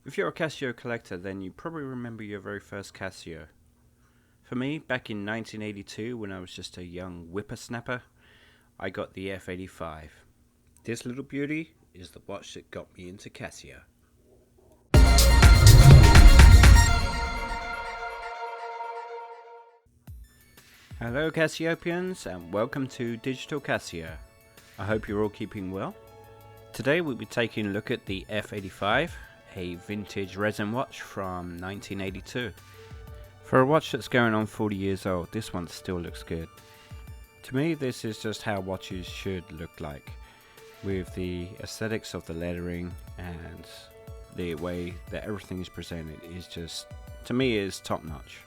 If you're a Casio collector, then you probably remember your very first Casio. For me, back in 1982, when I was just a young whippersnapper, I got the F-85. This little beauty is the watch that got me into Casio. Hello Casiopians, and welcome to Digital Casio. I hope you're all keeping well. Today we'll be taking a look at the F-85, a vintage resin watch from 1982. For a watch that's going on 40 years old, this one still looks good. To me, this is just how watches should look like, with the aesthetics of the lettering and the way that everything is presented is just, to me, is top notch.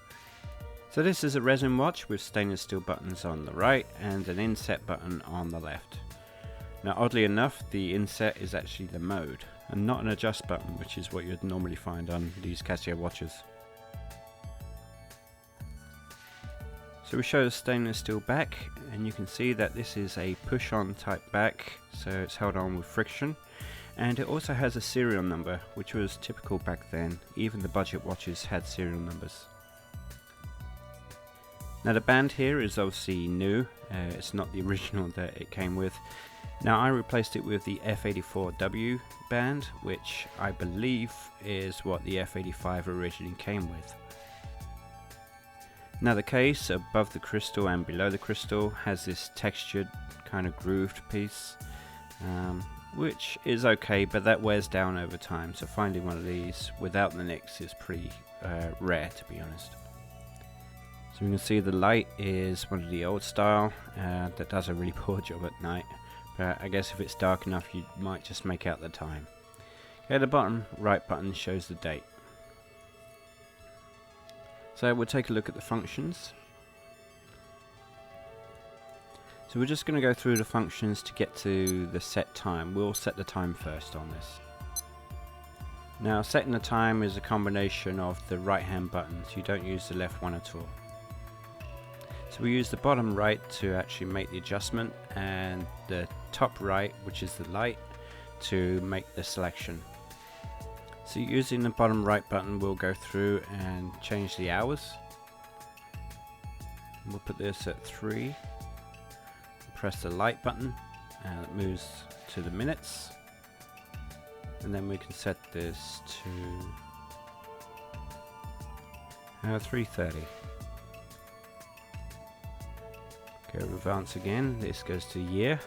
So this is a resin watch with stainless steel buttons on the right and an inset button on the left. Now oddly enough, the inset is actually the mode and not an adjust button, which is what you'd normally find on these Casio watches. So we show the stainless steel back, and you can see that this is a push-on type back, so it's held on with friction, and it also has a serial number, which was typical back then. Even the budget watches had serial numbers. Now the band here is obviously new, it's not the original that it came with. Now I replaced it with the F-84W band, which I believe is what the F-85 originally came with. Now the case above the crystal and below the crystal has this textured kind of grooved piece, which is okay, but that wears down over time, so finding one of these without the nicks is pretty rare, to be honest. So you can see the light is one of the old style that does a really poor job at night, but I guess if it's dark enough you might just make out the time. Okay, the bottom right button shows the date. So we'll take a look at the functions. So we're just going to go through the functions to get to the set time. We'll set the time first on this. Now setting the time is a combination of the right hand buttons, you don't use the left one at all. So we use the bottom right to actually make the adjustment, and the top right, which is the light, to make the selection. So using the bottom right button, we'll go through and change the hours. We'll put this at 3. Press the light button and it moves to the minutes. And then we can set this to 3:30. Go advance again. This goes to year.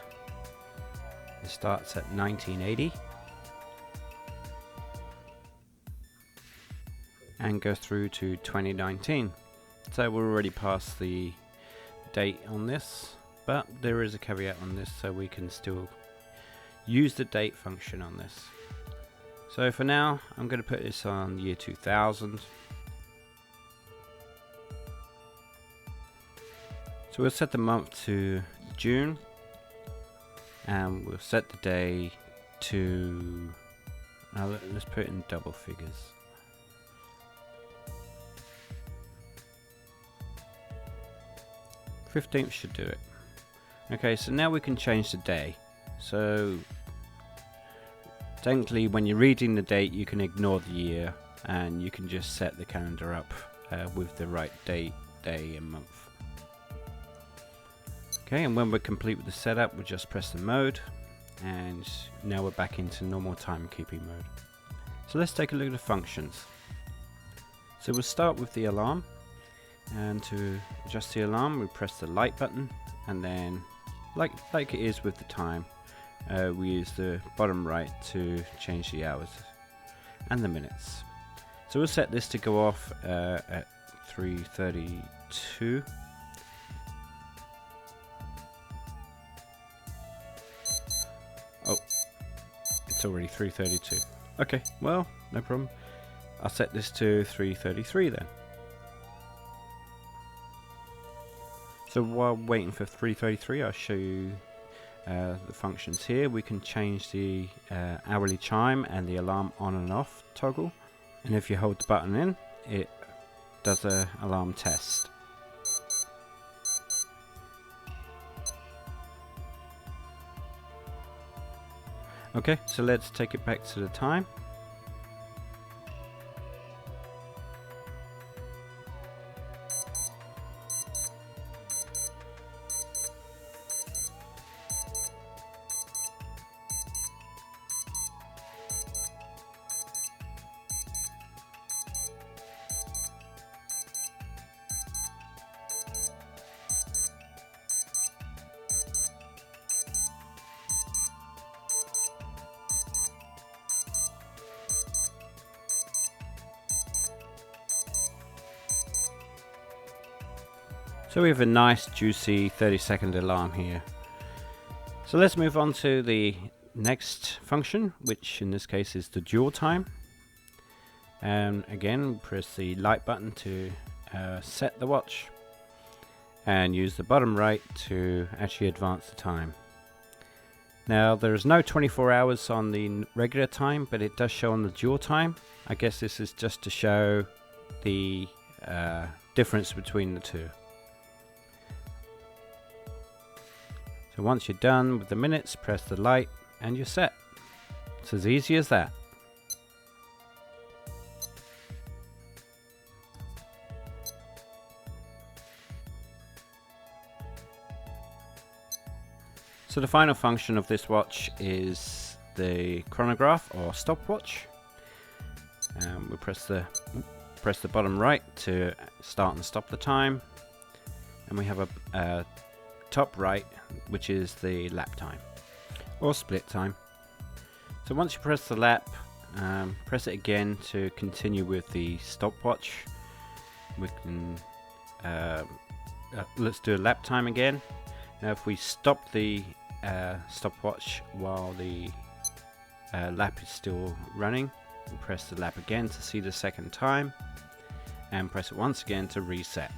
It starts at 1980. And go through to 2019. So we're already past the date on this, but there is a caveat on this, so we can still use the date function on this. So for now I'm going to put this on year 2000. So we'll set the month to June, and we'll set the day to, let's put it in double figures. '15th should do it. Okay, so now we can change the day. So technically when you're reading the date you can ignore the year and you can just set the calendar up with the right date, day and month. Okay, and when we're complete with the setup we'll just press the mode, and now we're back into normal timekeeping mode. So let's take a look at the functions. So we'll start with the alarm. And to adjust the alarm, we press the light button, and then like it is with the time, we use the bottom right to change the hours and the minutes. So we'll set this to go off at 3:32. Oh, it's already 3:32. Okay, well, no problem. I'll set this to 3:33 then. So while waiting for 3:33, I'll show you the functions here. We can change the hourly chime and the alarm on and off toggle, and if you hold the button in, it does an alarm test. Okay, so let's take it back to the time. So we have a nice juicy 30-second alarm here. So let's move on to the next function, which in this case is the dual time. And again, press the light button to set the watch, and use the bottom right to actually advance the time. Now there's no 24 hours on the regular time, but it does show on the dual time. I guess this is just to show the difference between the two. So once you're done with the minutes, press the light and you're set. It's as easy as that. So the final function of this watch is the chronograph or stopwatch. We press the bottom right to start and stop the time, and we have a top right, which is the lap time or split time. So once you press the lap, press it again to continue with the stopwatch. We can let's do a lap time again. Now if we stop the stopwatch while the lap is still running, we press the lap again to see the second time, and press it once again to reset.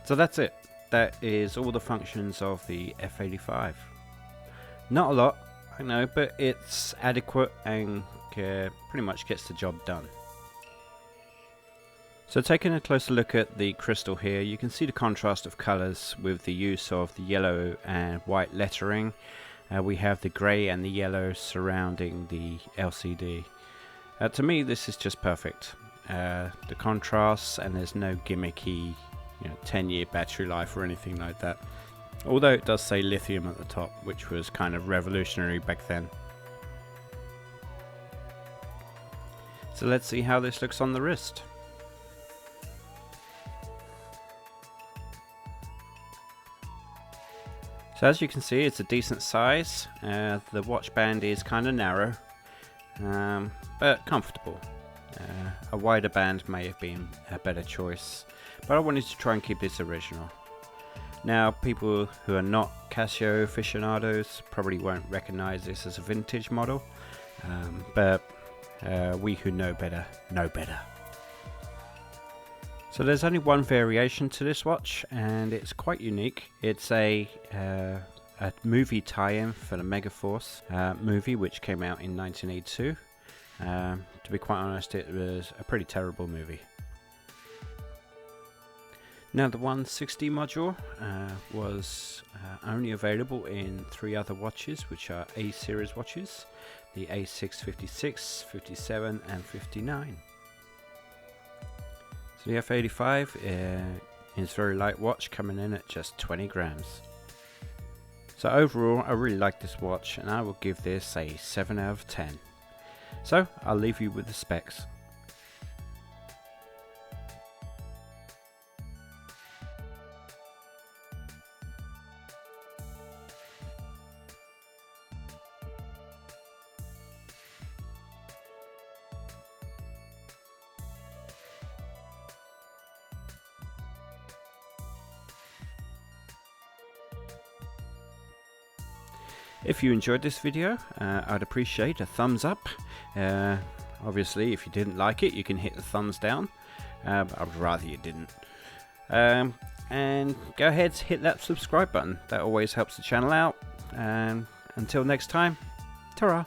So that's it. That is all the functions of the F-85. Not a lot, I know, but it's adequate and pretty much gets the job done. So taking a closer look at the crystal here, you can see the contrast of colours with the use of the yellow and white lettering. We have the grey and the yellow surrounding the LCD. To me this is just perfect. The contrasts, and there's no gimmicky 10-year battery life or anything like that. Although it does say lithium at the top, which was kind of revolutionary back then. So let's see how this looks on the wrist. So as you can see, it's a decent size. The watch band is kind of narrow, but comfortable. A wider band may have been a better choice, but I wanted to try and keep this original. Now, people who are not Casio aficionados probably won't recognize this as a vintage model, but we who know better know better. So there's only one variation to this watch, and it's quite unique. It's a movie tie-in for the Megaforce movie, which came out in 1982. To be quite honest, it was a pretty terrible movie. Now the 160 module was only available in 3 other watches, which are A series watches, the A6, 56, 57 and 59. So the F-85 is a very light watch, coming in at just 20 grams. So overall, I really like this watch, and I will give this a 7 out of 10. So I'll leave you with the specs. If you enjoyed this video, I'd appreciate a thumbs up. Obviously, if you didn't like it, you can hit the thumbs down. But I would rather you didn't. And go ahead, hit that subscribe button. That always helps the channel out. And until next time, ta-ra!